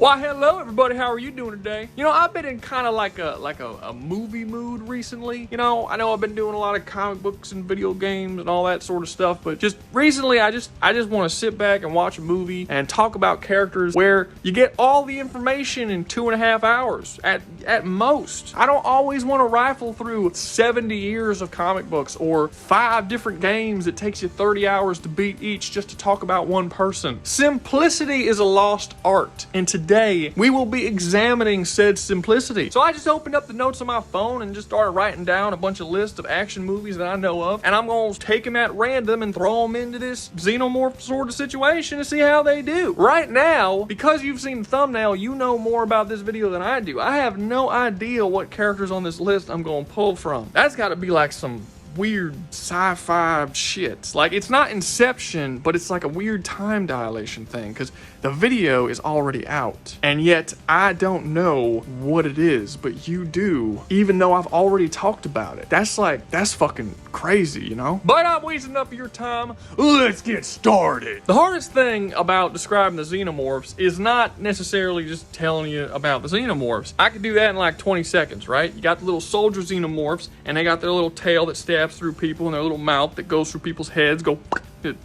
Why, hello everybody, how are you doing today? You know, I've been in kind of like a movie mood recently. You know I've been doing a lot of comic books and video games and all that sort of stuff, but just recently I just want to sit back and watch a movie and talk about characters where you get all the information in 2.5 hours at most. I don't always want to rifle through 70 years of comic books or 5 different games that takes you 30 hours to beat each just to talk about one person. Simplicity is a lost art, and today we will be examining said simplicity. So I just opened up the notes on my phone and just started writing down a bunch of lists of action movies that I know of, and I'm gonna take them at random and throw them into this Xenomorph sort of situation to see how they do. Right now, because you've seen the thumbnail, you know more about this video than I do. I have no idea what characters on this list I'm gonna pull from. That's gotta be like some weird sci-fi shit. Like, it's not Inception, but it's like a weird time dilation thing, because the video is already out, and yet I don't know what it is, but you do, even though I've already talked about it. That's fucking crazy, you know? But I'm wasting enough of your time. Let's get started. The hardest thing about describing the Xenomorphs is not necessarily just telling you about the Xenomorphs. I could do that in like 20 seconds, right? You got the little soldier Xenomorphs, and they got their little tail that stabs through people, and their little mouth that goes through people's heads,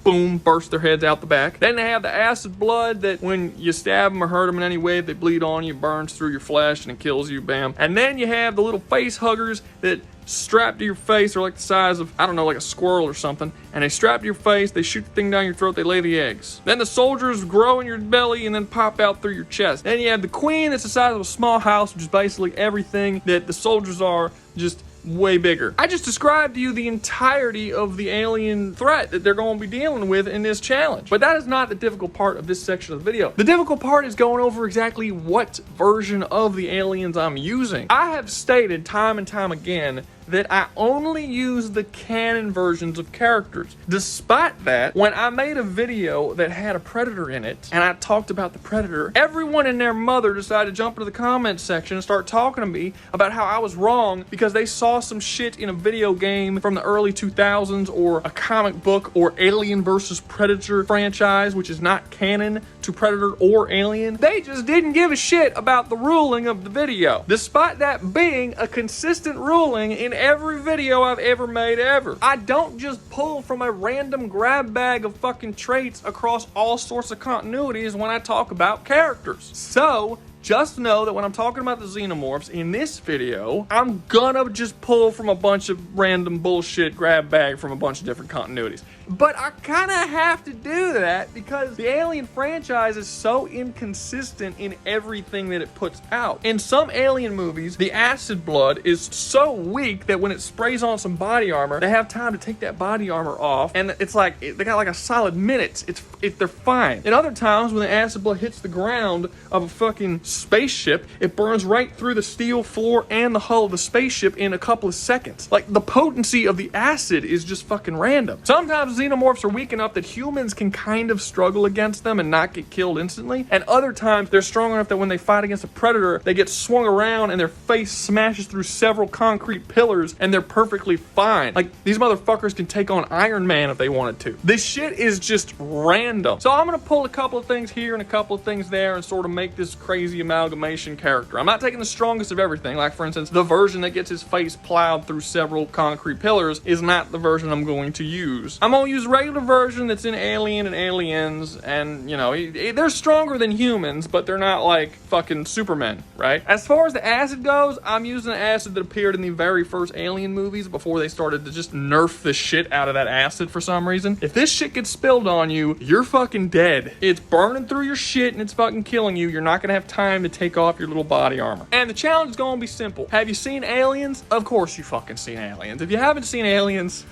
boom, burst their heads out the back. Then they have the acid blood that when you stab them or hurt them in any way, they bleed on you, burns through your flesh, and it kills you, bam. And then you have the little face huggers that strap to your face. They're like the size of, I don't know, like a squirrel or something. And they strap to your face, they shoot the thing down your throat, they lay the eggs. Then the soldiers grow in your belly and then pop out through your chest. Then you have the queen that's the size of a small house, which is basically everything that the soldiers are, just way bigger. I just described to you the entirety of the alien threat that they're going to be dealing with in this challenge. But that is not the difficult part of this section of the video. The difficult part is going over exactly what version of the aliens I'm using. I have stated time and time again that I only use the canon versions of characters. Despite that, when I made a video that had a predator in it, and I talked about the predator, everyone and their mother decided to jump into the comments section and start talking to me about how I was wrong because they saw some shit in a video game from the early 2000s or a comic book or Alien vs. Predator franchise, which is not canon to Predator or Alien. They just didn't give a shit about the ruling of the video, despite that being a consistent ruling in every video I've ever made ever. I don't just pull from a random grab bag of fucking traits across all sorts of continuities when I talk about characters. So just know that when I'm talking about the Xenomorphs in this video, I'm gonna just pull from a bunch of random bullshit grab bag from a bunch of different continuities. But I kind of have to do that because the Alien franchise is so inconsistent in everything that it puts out. In some Alien movies, the acid blood is so weak that when it sprays on some body armor, they have time to take that body armor off, and it's like they got like a solid minute. They're fine. In other times, when the acid blood hits the ground of a fucking spaceship, it burns right through the steel floor and the hull of the spaceship in a couple of seconds. Like, the potency of the acid is just fucking random. Sometimes Xenomorphs are weak enough that humans can kind of struggle against them and not get killed instantly, and other times they're strong enough that when they fight against a predator, they get swung around and their face smashes through several concrete pillars and they're perfectly fine. Like, these motherfuckers can take on Iron Man if they wanted to. This shit is just random. So I'm gonna pull a couple of things here and a couple of things there and sort of make this crazy amalgamation character. I'm not taking the strongest of everything. Like, for instance, the version that gets his face plowed through several concrete pillars is not the version I'm going to use. I'm gonna use regular version that's in Alien and Aliens, and you know, they're stronger than humans, but they're not like fucking Supermen, right? As far as the acid goes, I'm using the acid that appeared in the very first Alien movies before they started to just nerf the shit out of that acid for some reason. If this shit gets spilled on you, you're fucking dead. It's burning through your shit and it's fucking killing you. You're not gonna have time to take off your little body armor. And the challenge is gonna be simple. Have you seen Aliens? Of course you fucking seen Aliens. If you haven't seen Aliens,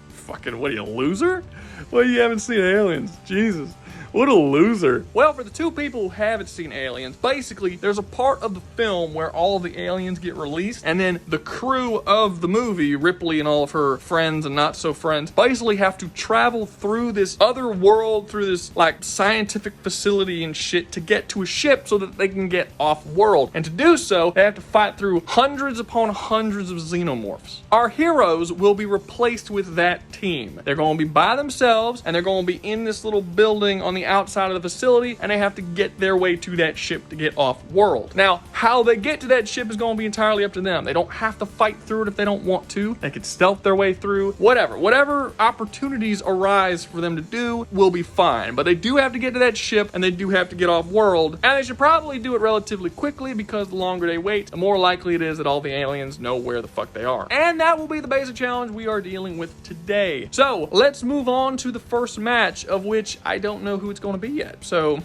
fucking, what are you, a loser? Well, you haven't seen Aliens. Jesus. What a loser. Well, for the two people who haven't seen Aliens, basically, there's a part of the film where all of the aliens get released, and then the crew of the movie, Ripley and all of her friends and not so friends, basically have to travel through this other world, through this, like, scientific facility and shit to get to a ship so that they can get off-world. And to do so, they have to fight through hundreds upon hundreds of Xenomorphs. Our heroes will be replaced with that team. They're going to be by themselves, and they're going to be in this little building on the the outside of the facility, and they have to get their way to that ship to get off world. Now, how they get to that ship is going to be entirely up to them. They don't have to fight through it if they don't want to. They can stealth their way through. Whatever opportunities arise for them to do will be fine. But they do have to get to that ship, and they do have to get off world. And they should probably do it relatively quickly, because the longer they wait, the more likely it is that all the aliens know where the fuck they are. And that will be the basic challenge we are dealing with today. So let's move on to the first match, of which I don't know who it's going to be yet. So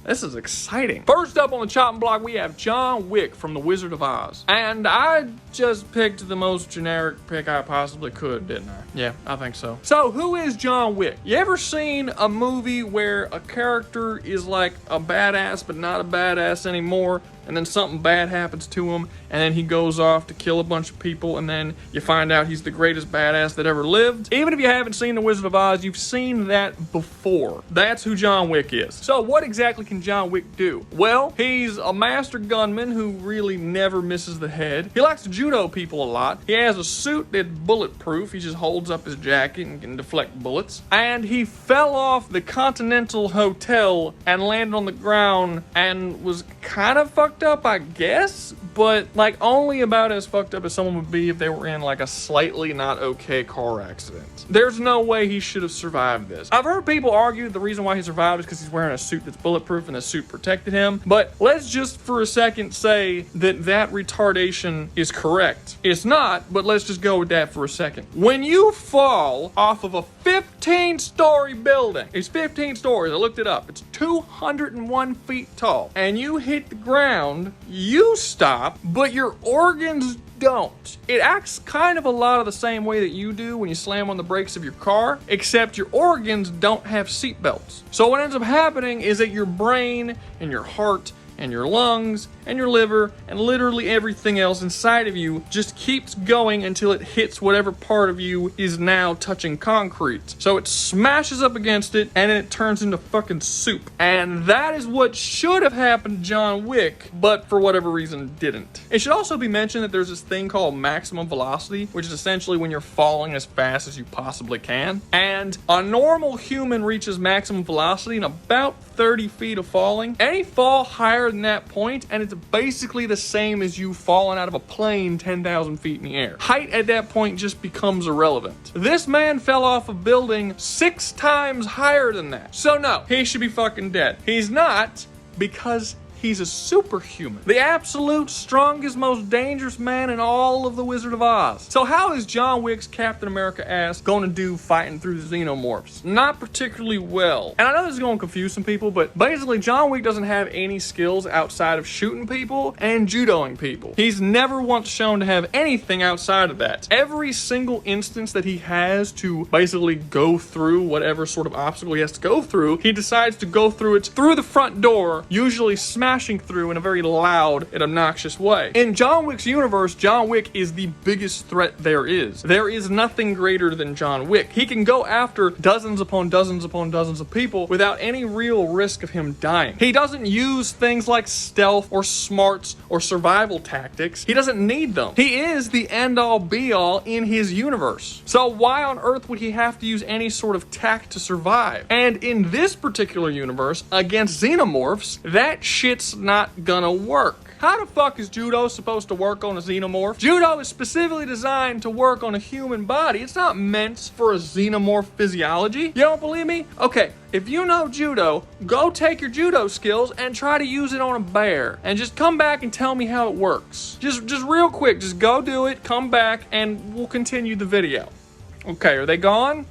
this is exciting. First up on the chopping block, we have John Wick from The Wizard of Oz. And I just picked the most generic pick I possibly could, didn't I? Yeah, I think so. So, who is John Wick? You ever seen a movie where a character is like a badass, but not a badass anymore? And then something bad happens to him, and then he goes off to kill a bunch of people, and then you find out he's the greatest badass that ever lived. Even if you haven't seen The Wizard of Oz, you've seen that before. That's who John Wick is. So what exactly can John Wick do? Well, he's a master gunman who really never misses the head. He likes to judo people a lot. He has a suit that's bulletproof. He just holds up his jacket and can deflect bullets. And he fell off the Continental Hotel and landed on the ground and was kind of fucked up, I guess, but like only about as fucked up as someone would be if they were in like a slightly not okay car accident. There's no way he should have survived this. I've heard people argue the reason why he survived is because he's wearing a suit that's bulletproof and the suit protected him, but let's just for a second say that that retardation is correct. It's not, but let's just go with that for a second. When you fall off of a 15-story building, it's 15 stories, I looked it up, it's 201 feet tall, and you hit the ground, you stop, but your organs don't. It acts kind of a lot of the same way that you do when you slam on the brakes of your car, except your organs don't have seat belts. So what ends up happening is that your brain and your heart and your lungs and your liver and literally everything else inside of you just keeps going until it hits whatever part of you is now touching concrete. So it smashes up against it and then it turns into fucking soup. And that is what should have happened to John Wick, but for whatever reason didn't. It should also be mentioned that there's this thing called maximum velocity, which is essentially when you're falling as fast as you possibly can. And a normal human reaches maximum velocity in about 30 feet of falling. Any fall higher than that point, and it's basically the same as you falling out of a plane 10,000 feet in the air. Height at that point just becomes irrelevant. This man fell off a building 6 times higher than that. So no, he should be fucking dead. He's not, because he's a superhuman. The absolute strongest, most dangerous man in all of The Wizard of Oz. So how is John Wick's Captain America ass going to do fighting through the Xenomorphs? Not particularly well. And I know this is going to confuse some people, but basically John Wick doesn't have any skills outside of shooting people and judoing people. He's never once shown to have anything outside of that. Every single instance that he has to basically go through whatever sort of obstacle he has to go through, he decides to go through it through the front door, usually smashing through in a very loud and obnoxious way. In John Wick's universe, John Wick is the biggest threat there is. There is nothing greater than John Wick. He can go after dozens upon dozens upon dozens of people without any real risk of him dying. He doesn't use things like stealth or smarts or survival tactics. He doesn't need them. He is the end-all be-all in his universe. So why on earth would he have to use any sort of tact to survive? And in this particular universe, against Xenomorphs, that shit's not gonna work. How the fuck is judo supposed to work on a xenomorph? Judo is specifically designed to work on a human body. It's not meant for a xenomorph physiology. You don't believe me? Okay, if you know judo, go take your judo skills and try to use it on a bear. And just come back and tell me how it works. Just real quick, just go do it, come back, and we'll continue the video. Okay, are they gone?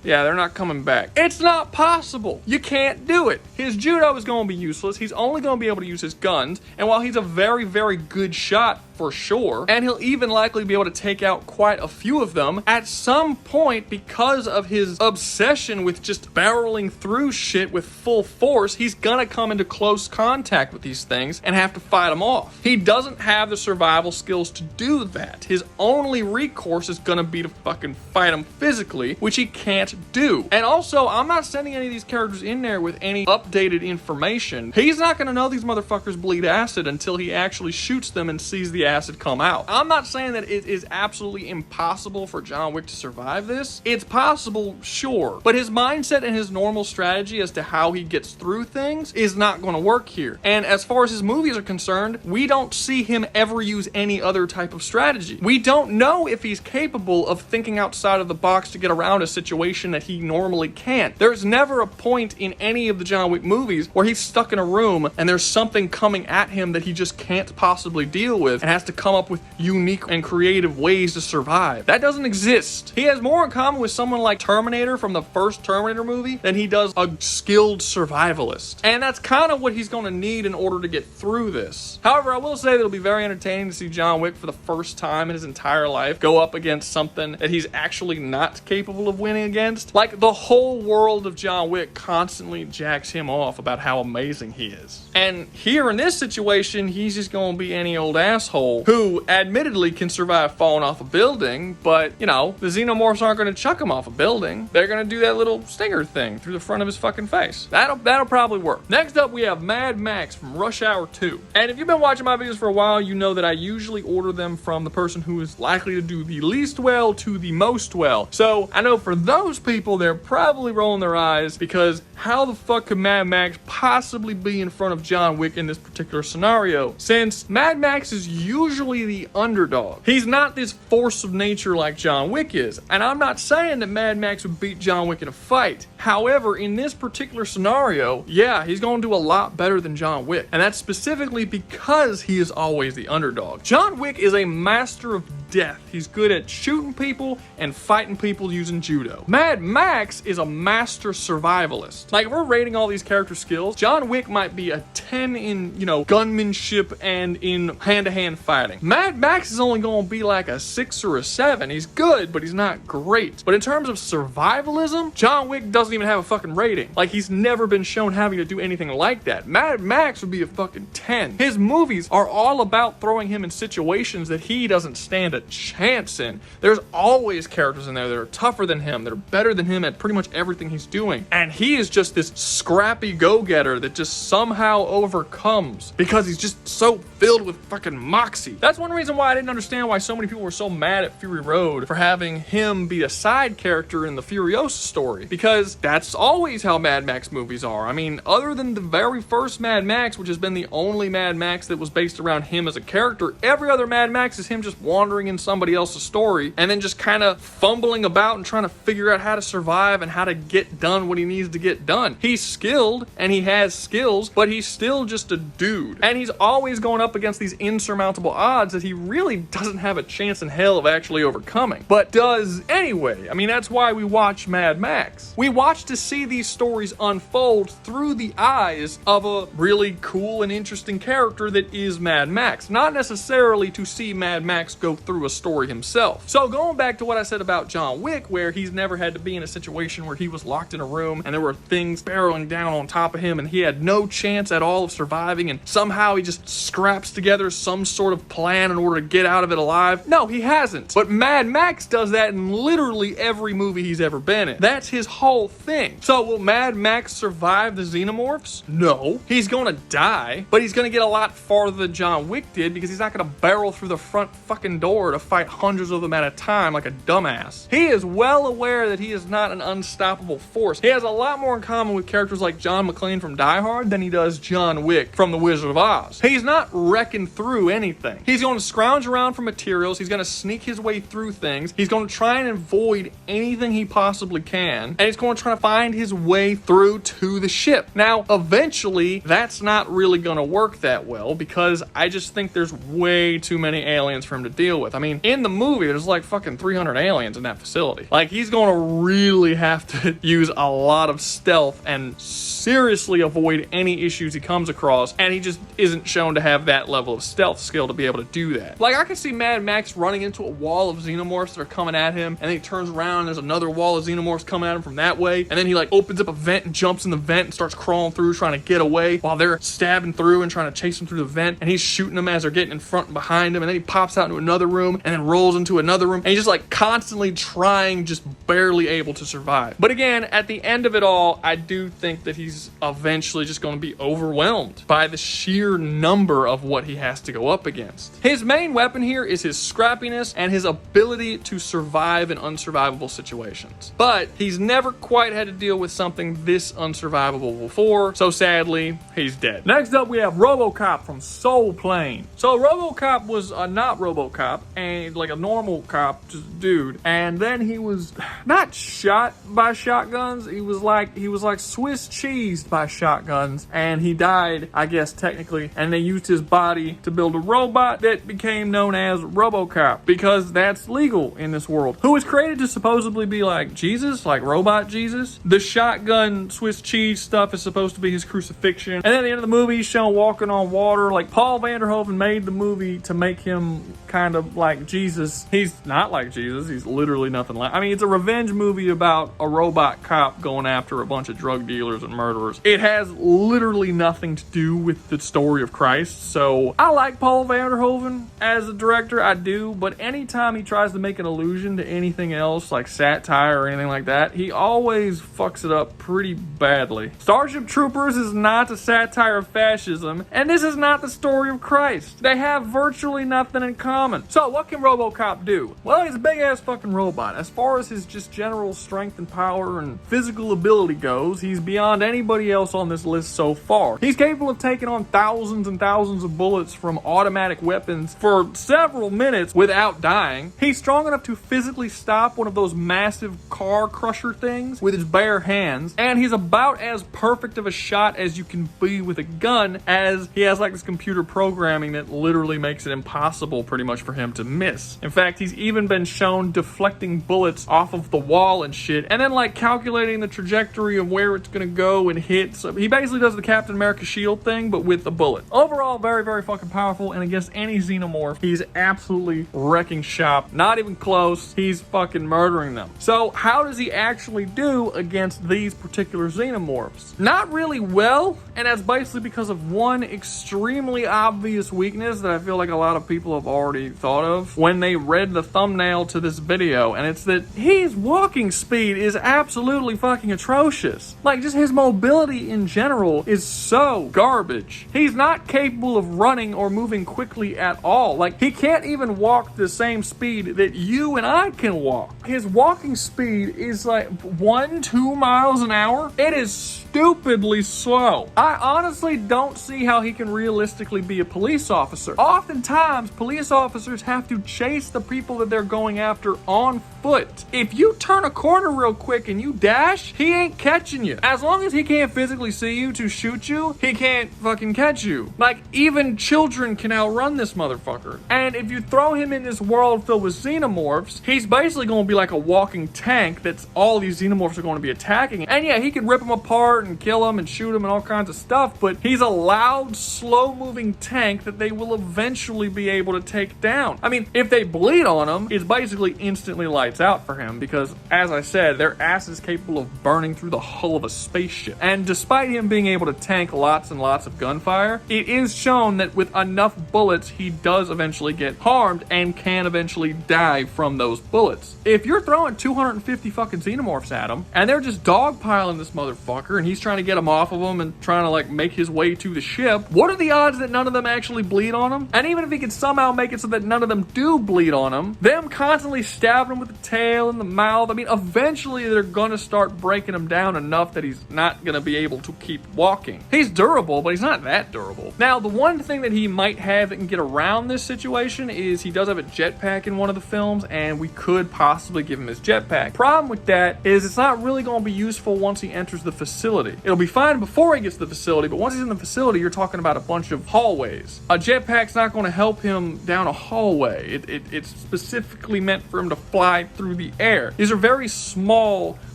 Yeah, they're not coming back. It's not possible. You can't do it. His judo is going to be useless. He's only going to be able to use his guns. And while he's a very, very good shot for sure, and he'll even likely be able to take out quite a few of them, at some point, because of his obsession with just barreling through shit with full force, he's gonna come into close contact with these things and have to fight them off. He doesn't have the survival skills to do that. His only recourse is gonna be to fucking fight them physically, which he can't do. And also, I'm not sending any of these characters in there with any updated information. He's not gonna know these motherfuckers bleed acid until he actually shoots them and sees the acid come out. I'm not saying that it is absolutely impossible for John Wick to survive this. It's possible, sure, but his mindset and his normal strategy as to how he gets through things is not going to work here. And as far as his movies are concerned, we don't see him ever use any other type of strategy. We don't know if he's capable of thinking outside of the box to get around a situation that he normally can't. There's never a point in any of the John Wick movies where he's stuck in a room and there's something coming at him that he just can't possibly deal with and has to come up with unique and creative ways to survive. That doesn't exist. He has more in common with someone like Terminator from the first Terminator movie than he does a skilled survivalist. And that's kind of what he's going to need in order to get through this. However, I will say that it'll be very entertaining to see John Wick for the first time in his entire life go up against something that he's actually not capable of winning against. Like, the whole world of John Wick constantly jacks him off about how amazing he is. And here in this situation, he's just going to be any old asshole who admittedly can survive falling off a building, but, you know, the Xenomorphs aren't going to chuck him off a building. They're going to do that little stinger thing through the front of his fucking face. That'll probably work. Next up, we have Mad Max from Rush Hour 2. And if you've been watching my videos for a while, you know that I usually order them from the person who is likely to do the least well to the most well. So I know for those people, they're probably rolling their eyes because how the fuck could Mad Max possibly be in front of John Wick in this particular scenario? Since Mad Max is usually the underdog. He's not this force of nature like John Wick is. And I'm not saying that Mad Max would beat John Wick in a fight. However, in this particular scenario, yeah, he's going to do a lot better than John Wick. And that's specifically because he is always the underdog. John Wick is a master of death. He's good at shooting people and fighting people using judo. Mad Max is a master survivalist. Like, if we're rating all these character skills, John Wick might be a 10 in, you know, gunmanship and in hand-to-hand fighting. Mad Max is only going to be like a 6 or a 7. He's good, but he's not great. But in terms of survivalism, John Wick doesn't even have a fucking rating. Like, he's never been shown having to do anything like that. Mad Max would be a fucking 10. His movies are all about throwing him in situations that he doesn't stand a chance in. There's always characters in there that are tougher than him, that are better than him at pretty much everything he's doing. And he is just this scrappy go-getter that just somehow overcomes because he's just so filled with fucking moxie. That's one reason why I didn't understand why so many people were so mad at Fury Road for having him be a side character in the Furiosa story, because that's always how Mad Max movies are. I mean, other than the very first Mad Max, which has been the only Mad Max that was based around him as a character, every other Mad Max is him just wandering in somebody else's story and then just kind of fumbling about and trying to figure out how to survive and how to get done what he needs to get done. He's skilled and he has skills, but he's still just a dude. And he's always going up against these insurmountable odds that he really doesn't have a chance in hell of actually overcoming, but does anyway. I mean, that's why we watch Mad Max. We watch to see these stories unfold through the eyes of a really cool and interesting character that is Mad Max, not necessarily to see Mad Max go through a story himself. So going back to what I said about John Wick, where he's never had to be in a situation where he was locked in a room and there were things barreling down on top of him and he had no chance at all of surviving, and somehow he just scraps together some sort of plan in order to get out of it alive. No, he hasn't. But Mad Max does that in literally every movie he's ever been in. That's his whole thing. So will Mad Max survive the Xenomorphs? No. He's gonna die, but he's gonna get a lot farther than John Wick did because he's not gonna barrel through the front fucking door to fight hundreds of them at a time like a dumbass. He is well aware that he is not an unstoppable force. He has a lot more in common with characters like John McClane from Die Hard than he does John Wick from The Wizard of Oz. He's not wrecking through anything. He's going to scrounge around for materials. He's going to sneak his way through things. He's going to try and avoid anything he possibly can. And he's going to try to find his way through to the ship. Now, eventually, that's not really going to work that well because I just think there's way too many aliens for him to deal with. I mean, in the movie, there's like fucking 300 aliens in that facility. Like, he's going to really have to use a lot of stealth and seriously avoid any issues he comes across, and he just isn't shown to have that level of stealth skill to be able to do that. Like, I can see Mad Max running into a wall of Xenomorphs that are coming at him, and then he turns around and there's another wall of Xenomorphs coming at him from that way, and then he like opens up a vent and jumps in the vent and starts crawling through trying to get away while they're stabbing through and trying to chase him through the vent, and he's shooting them as they're getting in front and behind him, and then he pops out into another room room and then rolls into another room, and he's just like constantly trying, just barely able to survive. But again, at the end of it all, I do think that he's eventually just going to be overwhelmed by the sheer number of what he has to go up against. His main weapon here is his scrappiness and his ability to survive in unsurvivable situations. But he's never quite had to deal with something this unsurvivable before, so sadly, he's dead. Next up, we have Robocop from Soul Plane. So Robocop was not Robocop, and like a normal cop, just a dude, and then he was not shot by shotguns, he was like Swiss cheesed by shotguns, and he died, I guess technically, and they used his body to build a robot that became known as Robocop, because that's legal in this world. Who was created to supposedly be like Jesus, like robot Jesus. The shotgun Swiss cheese stuff is supposed to be his crucifixion, and then at the end of the movie he's shown walking on water. Like, Paul Vanderhoeven made the movie to make him kind of like Jesus. He's not like Jesus, he's literally nothing like, I mean, it's a revenge movie about a robot cop going after a bunch of drug dealers and murderers. It has literally nothing to do with the story of Christ, so I like Paul Vanderhoeven as a director, I do, but anytime he tries to make an allusion to anything else, like satire or anything like that, he always fucks it up pretty badly. Starship Troopers is not a satire of fascism, and this is not the story of Christ. They have virtually nothing in common. So what can Robocop do? Well, he's a big ass fucking robot. As far as his just general strength and power and physical ability goes, he's beyond anybody else on this list so far. He's capable of taking on thousands and thousands of bullets from automatic weapons for several minutes without dying. He's strong enough to physically stop one of those massive car crusher things with his bare hands, and he's about as perfect of a shot as you can be with a gun, as he has like this computer programming that literally makes it impossible pretty much for him to miss. In fact, he's even been shown deflecting bullets off of the wall and shit, and then like calculating the trajectory of where it's gonna go and hit. So he basically does the Captain America shield thing, but with a bullet. Overall, very, very fucking powerful, and against any xenomorph, he's absolutely wrecking shop. Not even close. He's fucking murdering them. So how does he actually do against these particular xenomorphs? Not really well, and that's basically because of one extremely obvious weakness that I feel like a lot of people have already thought of when they read the thumbnail to this video, and it's that his walking speed is absolutely fucking atrocious. Like, just his mobility in general is so garbage. He's not capable of running or moving quickly at all. Like, he can't even walk the same speed that you and I can walk. His walking speed is like 1-2 miles an hour. It is stupidly slow. I honestly don't see how he can realistically be a police officer. Oftentimes, police officers have to chase the people that they're going after on foot. If you turn a corner real quick and you dash, he ain't catching you. As long as he can't physically see you to shoot you, he can't fucking catch you. Like, even children can outrun this motherfucker. And if you throw him in this world filled with xenomorphs, he's basically going to be like a walking tank that's all these xenomorphs are going to be attacking. And yeah, he can rip them apart and kill them and shoot them and all kinds of stuff, but he's a loud, slow-moving tank that they will eventually be able to take down. I mean, if they bleed on him, it's basically instantly lights out for him, because, as I said, their ass is capable of burning through the hull of a spaceship. And despite him being able to tank lots and lots of gunfire, it is shown that with enough bullets, he does eventually get harmed and can eventually die from those bullets. If you're throwing 250 fucking xenomorphs at him, and they're just dogpiling this motherfucker, and he's trying to get him off of him and trying to like make his way to the ship, what are the odds that none of them actually bleed on him? And even if he can somehow make it so that none of them do bleed on him, them constantly stabbing him with the tail and the mouth, I mean, eventually they're gonna start breaking him down enough that he's not gonna be able to keep walking. He's durable, but he's not that durable. Now, the one thing that he might have that can get around this situation is he does have a jetpack in one of the films, and we could possibly give him his jetpack. Problem with that is it's not really gonna be useful once he enters the facility. It'll be fine before he gets to the facility, but once he's in the facility, you're talking about a bunch of hallways. A jetpack's not going to help him down a hallway. It's specifically meant for him to fly through the air. These are very small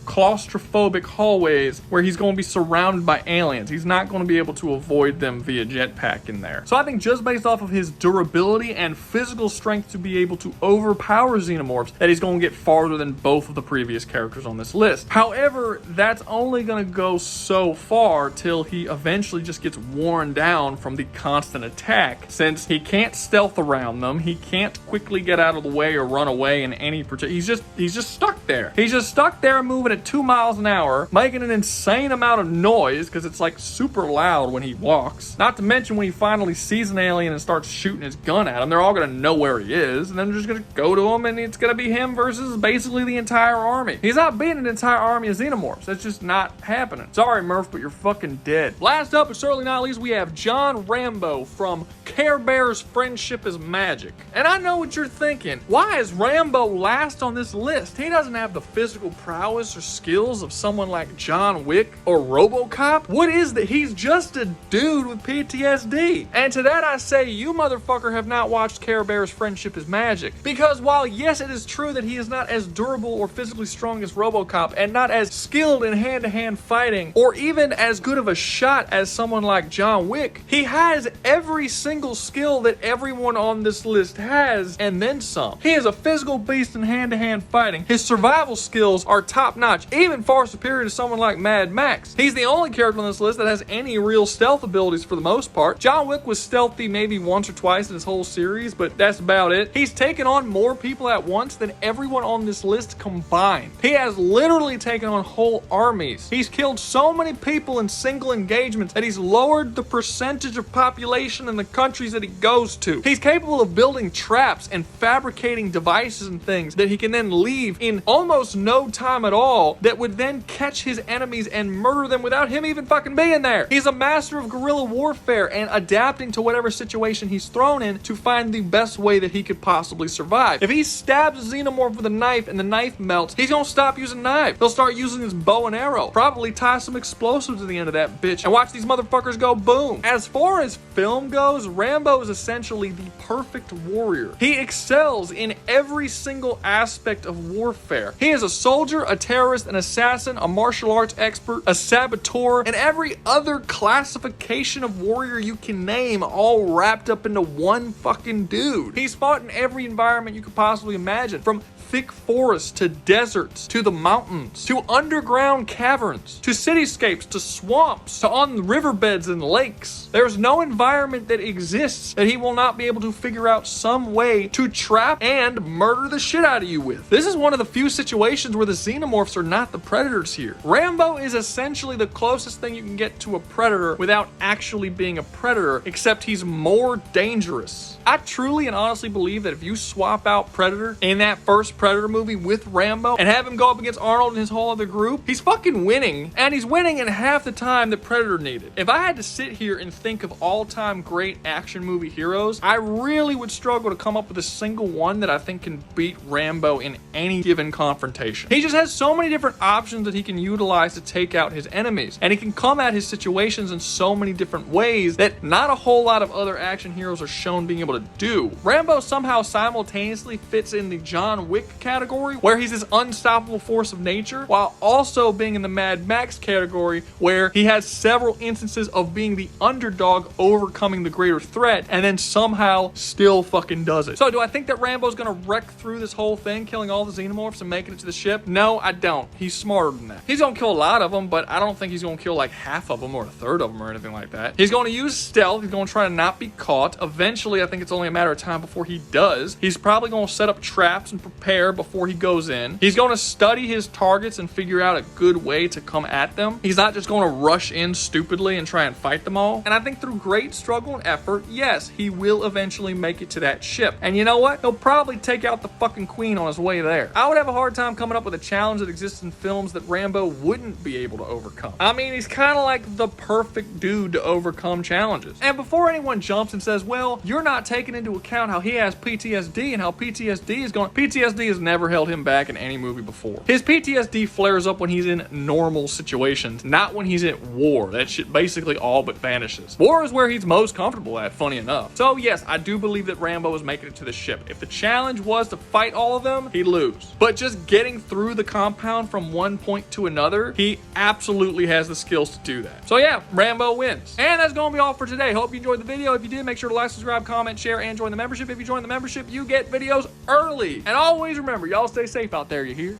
claustrophobic hallways where he's going to be surrounded by aliens. He's not going to be able to avoid them via jetpack in there. So I think just based off of his durability and physical strength to be able to overpower Xenomorphs, that he's going to get farther than both of the previous characters on this list. However, that's only going to go so far till he eventually just gets worn down from the constant attack, since he can't stealth around them, he can't quickly get out of the way or run away in any particular. He's just stuck there. He's just stuck there moving at 2 miles an hour, making an insane amount of noise because it's like super loud when he walks. Not to mention when he finally sees an alien and starts shooting his gun at him, they're all gonna know where he is, and then they're just gonna go to him, and it's gonna be him versus basically the entire army. He's not beating an entire army of Xenomorphs. That's just not happening. Sorry, Murph, but you're fucking dead. Last up, but certainly not least, we have John Rambo from Care Bears Friendship is Magic. And I know what you're thinking. Why is Rambo last on this list? He doesn't have the physical prowess or skills of someone like John Wick or Robocop. What is that? He's just a dude with PTSD. And to that I say, you motherfucker have not watched Care Bears Friendship is Magic. Because while yes, it is true that he is not as durable or physically strong as Robocop, and not as skilled in hand-to-hand fighting, or even as good of a shot as someone like John Wick, he has every single skill that everyone on this list has, and then some. He is a physical beast in hand-to-hand fighting. His survival skills are top-notch, even far superior to someone like Mad Max. He's the only character on this list that has any real stealth abilities for the most part. John Wick was stealthy maybe once or twice in his whole series, but that's about it. He's taken on more people at once than everyone on this list combined. He has literally taken on whole armies. He's killed so many people in single engagements that he's lowered the percentage of population in the countries that he goes to. He's capable of building traps and fabricating devices and things that he can then leave in almost no time at all, that would then catch his enemies and murder them without him even fucking being there. He's a master of guerrilla warfare and adapting to whatever situation he's thrown in to find the best way that he could possibly survive. If he stabs a Xenomorph with a knife and the knife melts, he's gonna stop using knife. He'll start using his bow and arrow, probably tie some explosives to the end of that bitch and watch these motherfuckers go boom. As far as film goes, Rambo is essentially the perfect warrior. He excels in every single aspect of warfare. He is a soldier, a terrorist, an assassin, a martial arts expert, a saboteur, and every other classification of warrior you can name, all wrapped up into one fucking dude. He's fought in every environment you could possibly imagine, from thick forests to deserts to the mountains to underground caverns to cityscapes to swamps to on riverbeds and lakes. There's no environment that exists that he will not be able to figure out some way to trap and murder the shit out of you with. This is one of the few situations where the Xenomorphs are not the predators here. Rambo is essentially the closest thing you can get to a predator without actually being a predator, except he's more dangerous. I truly and honestly believe that if you swap out Predator in that first Predator movie with Rambo and have him go up against Arnold and his whole other group, he's fucking winning, and he's winning in half the time that Predator needed. If I had to sit here and think of all-time great action movie heroes, I really would struggle to come up with a single one that I think can beat Rambo in any given confrontation. He just has so many different options that he can utilize to take out his enemies, and he can come at his situations in so many different ways that not a whole lot of other action heroes are shown being able to do. Rambo somehow simultaneously fits in the John Wick category, where he's this unstoppable force of nature, while also being in the Mad Max category, where he has several instances of being the underdog overcoming the greater threat, and then somehow still fucking does it. So do I think that Rambo's gonna wreck through this whole thing, killing all the Xenomorphs and making it to the ship? No, I don't. He's smarter than that. He's gonna kill a lot of them, but I don't think he's gonna kill like half of them or a third of them or anything like that. He's gonna use stealth. He's gonna try to not be caught. Eventually, I think it's only a matter of time before he does. He's probably gonna set up traps and prepare before he goes in. He's gonna study his targets and figure out a good way to come at them. He's not just gonna rush in stupidly and try and fight them all. And I think through great struggle and effort, yes, he will eventually make it to that ship. And you know what? He'll probably take out the fucking queen on his way there. I would have a hard time coming up with a challenge that exists in films that Rambo wouldn't be able to overcome. I mean, he's kind of like the perfect dude to overcome challenges. And before anyone jumps and says, well, you're not taking into account how he has PTSD and how PTSD PTSD has never held him back in any movie before. His PTSD flares up when he's in normal situations, not when he's at war. That shit basically all but vanishes. War is where he's most comfortable at, funny enough. So yes, I do believe that Rambo is making it to the ship. If the challenge was to fight all of them, he'd lose. But just getting through the compound from one point to another, he absolutely has the skills to do that. So yeah, Rambo wins. And that's gonna be all for today. Hope you enjoyed the video. If you did, make sure to like, subscribe, comment, share, and join the membership. If you join the membership, you get videos early. And always remember, y'all stay safe out there, you hear?